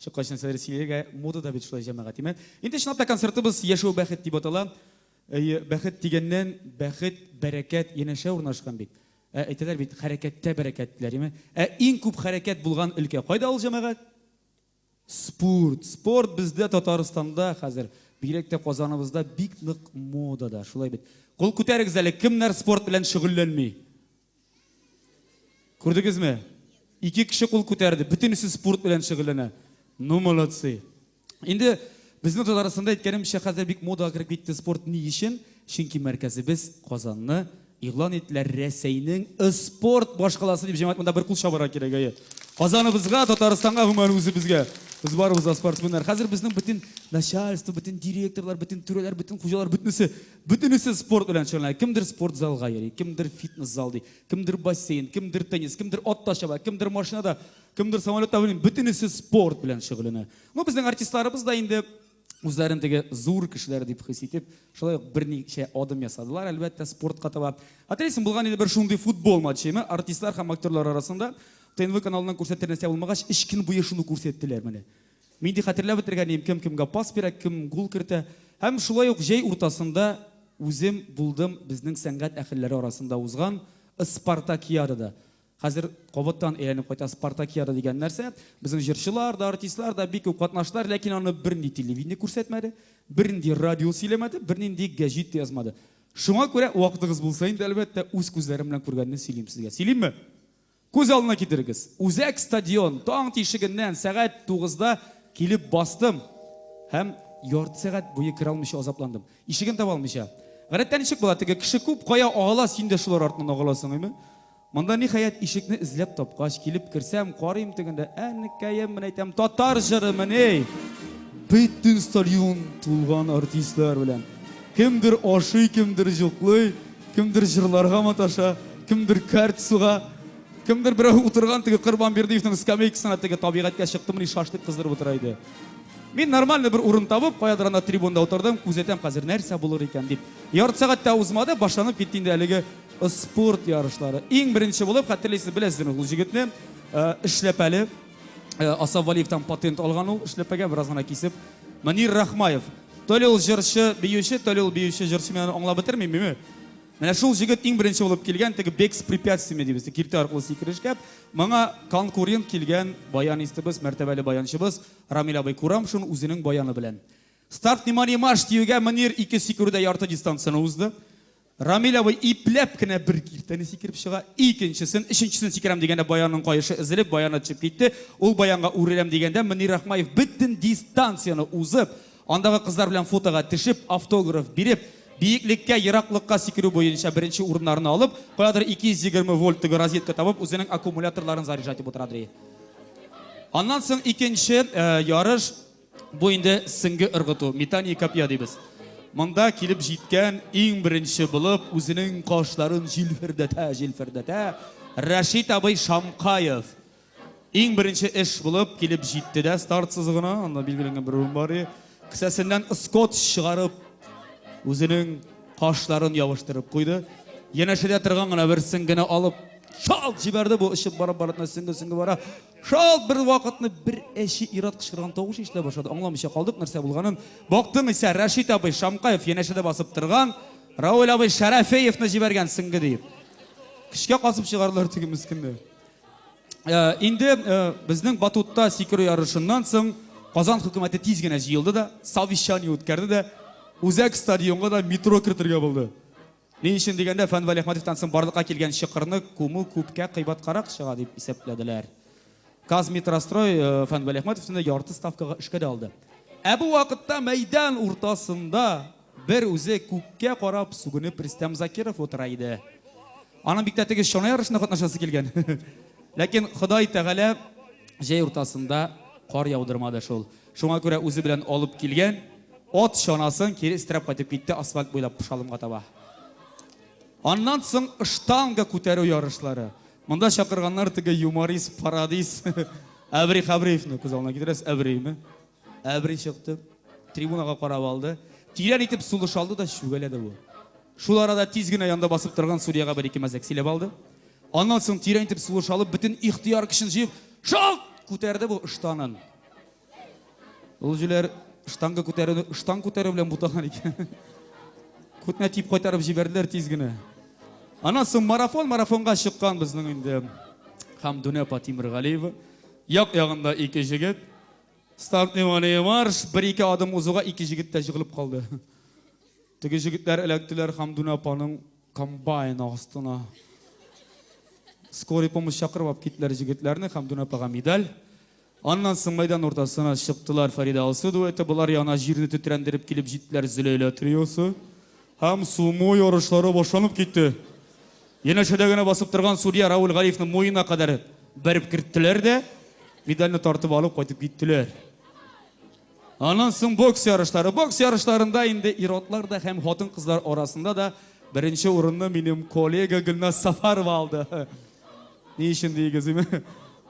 Шыққашын сәдір силеге мода да бет шылай жамаға тиме. Енді шынапта концертіміз Ешеу бәхет деп атала. Бәхет дегеннен бәхет, бәрәкәт енеше орнашқан бит. Әйтелер бит хәрәкәттә бәрәкәттілер еме. Ең көп хәрәкәт булган өлкә. Қайда ал жамаға? Спорт. Спорт бізде Татарстанда қазір. Бигрәк Казаныбызда бик нык модада. Шулай бит. Қол күтәрегез әле, кемнәр спорт белән шөгыльләнми? Күрдегезме? Ике кеше қол күтәрде. Бөтенесе спорт белән шөгыльләнә. Ну, молодцы. Инде безнең Татарстанда әйткәнемчә хәзер бик мода киреп китте спорт ни өчен? Чөнки мәркәзебез Казанны игълан иттеләр Рәсәйнең спорт башкаласы дип җәмәгать монда бер кул шабарга кирәк. Казаныбызга, Татарстанга гомумән үзебезгә. Biz barımızda sportmenler. Hazır bizim bütün начальство, bütün direktörler, bütün türeler, bütün hocalar, bütünüsü sport bilen şöyle. Kimdir sport zalga yeri, kimdir fitness zaldi, kimdir basseyn, kimdir tenis, kimdir at taşıma, kimdir maşinada, kimdir samolyotda bilen, bütünüsü sport bilen şöyle. No bizden artistlarımız da indi үзләрендәге зур кешеләр дип хис итеп, шулай берничә адым ясадылар. Әлбәттә спортка таба. Атресим булган иде бер шундый футбол матчы, артистлар һәм актерлар арасында. ТНВ каналынан күрсәттернәсе булмагач, 3 көн буе шуны күрсәттеләр менә. Мин ди хәтерләп бетергәнем, кем-кемгә пас бирә, кем гол кертә. Һәм шулай ук җәй уртасында үзем булдым безнең сәнгать әһелләре арасында узган Спартакиадада. Хәзер кабаттан әйләнеп кайта Спартакиада дигән нәрсә. Безнең җырчылар да, артистлар да бик күп катнаштылар, ләкин аны бернинди телевидение күрсәтмәде, бернинди радио сөйләмәде, бернинди гәҗит язмады. Шуңа күрә вакытыгыз булса инде әлбәттә үз күзләрем белән күргәнне сөйлим сезгә. Сөйлимме? Күз алдына китерегез. Үзәк стадион таң тишегеннән сәгать 9-да килеп бастым. Һәм ярты сәгать буе кирә алмыйча азапландым. Ишеген таба алмыйча. Гадәттә ничек була? Теге кеше күп, кая агала, син дә шулар артыннан агаласың, әйме? Монда ниһаять ишекне эзләп тапкач килеп кирсәм, карыйм тегендә, әнекәем мен әйтәм, татар җыры менә. Бөтен стадион тулган артистлар белән. Кемдер ашый, кемдер җоклый, кемдер җырларга маташа, кемдер карт суга, кемдер берәү утырган теге Корбанбердиевның скамейкасына теге табигатькә чыктымы, шашлык кыздырып утыра иде. Мин нормальный бер урын табып, каядыр ана трибунда утырдым, күзәтәм хәзер нәрсә булыр икән дип. Ярты сәгатьтә узмады, башланып китте инде әлеге спорт ярышлары. Иң беренче булып, хәтерләйсез, беләсезме, ул җегетне эшләпәле Асаф Валиевтан патент алган ул, эшләпәгә бераз гына кисеп. Манир Рахмаев. Толи ул җырчы, биюче, толи ул биюче җырчы, мен аңлап бетермим. Менә шул җегет иң беренче булып килгән, теге бекс препятствие дибез, киртә аркылы сикерешкә. Моңа конкурент килгән баянистыбыз, мәртәбәле баянчыбыз Рамил абый Курам шуның үзенең баяны белән. Старт внимание марш диюгә Манир 2 секундда ярты дистанцияны узды. Рамил абый ипләп кенә бер киртәне сикереп чыга, икенчесен, өченчесен сикерәм дигәндә баянның кайышы эзелеп, баяны чыгып китте. Ул баянга үреләм дигәндә Манир Рахмаев бөтен дистанцияны узып, андагы кызлар белән фотога төшеп, автограф биреп, биеклеккә, ераклыкка сикерү буенча беренче урыннарны алып, каядыр 220 вольттагы розетка табып, үзенең аккумуляторларын заряжать итеп утыра ди. Аннан соң икенче ярыш бу инде сеңге ыргыту, метание копья дибез. Монда килеп җиткән иң беренче булып үзенең кашларын җилфердәтә Рәшит абый Шамкаев. Иң беренче эш булып килеп җитте дә старт сызыгына, анда билгеләнгән бер урын бар. Кесәсеннән скотч чыгарып үзенең кашларын ябыштырып куйды. Янәшәдә торган гына бер сеңгене алып шал җибәрде, бу ишеп барып-барып сеңге бара. Шал бер вакытны бер әши ират кычкырган тавыш ишетә башлады. Аңламыйча калдык нәрсә булганын. Бактым исә Рәшит абый Шамкаев янәшәдә басып торган, Раул абый Шәрәфеевны җибәргән сеңге дип. Кишкә касып чыгарлар теге мискинне. Инде безнең батутта сикерү ярышыннан соң Казан хөкүмәте тиз генә җыелды да, совещание үткәрде дә, үзәк стадионга да метро кертергә булды. Ни өчен дигәндә Фән Вали Әхмәтовтан соң барлыкка килгән чыкырны күмү күпкә кыйбаткарак чыга дип исәпләделәр. Казметрострой Фән Вали Әхмәтовны ярты ставкага эшкә дә алды. Бу вакытта мәйдан уртасында бер үзе күккә карап сугынып Рөстәм Закиров утыра иде. Аның бик тәтеге шона ярышына катнашасы килгән. Ләкин Ходай Тәгалә җәй уртасында кар яудырмады шул. Шуңа күрә үзе белән алып килгән от шонасын кире истерәп кайтып китте асфальт буйлап Пушалымга таба. Аннан соң штанга күтәрү ярышлары. Монда чакырганнар теге юморист, пародист Әбри Хабриевны күз алдына китерәс, Әбриме? Әбри чыкты, трибунага карап алды. Тирән итеп сулыш алды да шүгәләде бу. Шул арада тиз генә янда басып торган судьяга бер ике мәзәк сөйләп алды. Аннан соң тирән итеп сулыш алып, бөтен ихтияр көчен җыеп, шалт күтәрде бу штанын. Ул җүләр штанга күтәрүне штан күтәрү белән бутаган икән. Күтне тип кайтарып җибәрделәр тиз генә. Аннан соң марафонга чыккан безнең инде Хамдуна апа Тимергалиева. Як-ягында ике җегет. Стартный марш, bir-iki адым узуга ике җегет тә җыгылып калды. Теге җегетләр эләктеләр Хамдуна апаның комбайн астына. Скорый помощь чакырып алып киттеләр җегетләрне, Хамдуна апага медаль. Аннан соң майдан ортасына чыктылар Фарида Алсы дуэты, булар яна җирне тетрәндереп килеп җиттеләр Зөләйлә триосы. Һәм сумо ярышлары башланып китте. Янәшәдә генә басып торган судья Раул Галиевның муенына кадәр бәреп керттеләр дә, медальне тартып алып кайтып киттеләр. Аннан соң бокс ярышлары. Бокс ярышларында инде иротлар да һәм хатын-кызлар арасында да беренче урынны минем коллега Гөлназ Сафарова алды. Ни өчен дигезме?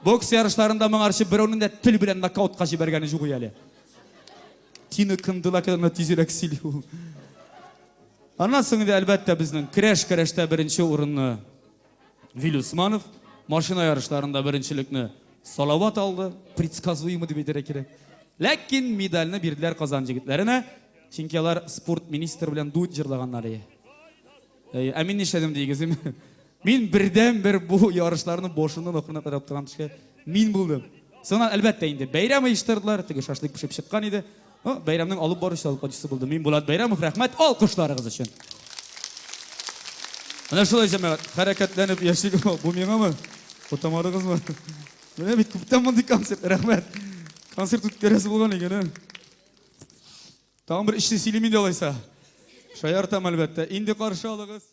Бокс ярышларында моңарчы берәүнең дә тел белән нокаутка җибәргәне юк әле. Тине кындыла кадәр тизрәк силү. Аннан соң инде әлбәттә безнең көрәштә беренче урынны Вил Усманов, машина ярышларында беренчелекне Салават алды, предсказуемо дип әйтергә кирәк. Ләкин медальне бирделәр Казан җегетләренә, чөнки алар спорт министры белән дуэт җырлаганнар иде. Ә мин нишләдем дигезме? Мин бердән-бер бу ярышларны башыннан ахырына карап торган төшкә мин булдым. Соңнан әлбәттә инде бәйрәм оештырдылар, теге шашлык пешеп чыккан иде. Бәйрәмнең алып баручы алкычлысы булды. Мин Булат Бәйрәмов, рәхмәт алкышларыгыз өчен. Менә шулай җәмәгать, хәрәкәтләнеп яшик бу миңамы? Утамарыгызмы? Менә бит күптән мондый концерт, рәхмәт. Концерт үткәрәсе булган икән. Тагын бер иште сөйлим инде алайса. Шаяртам әлбәттә. Инде каршы алыгыз.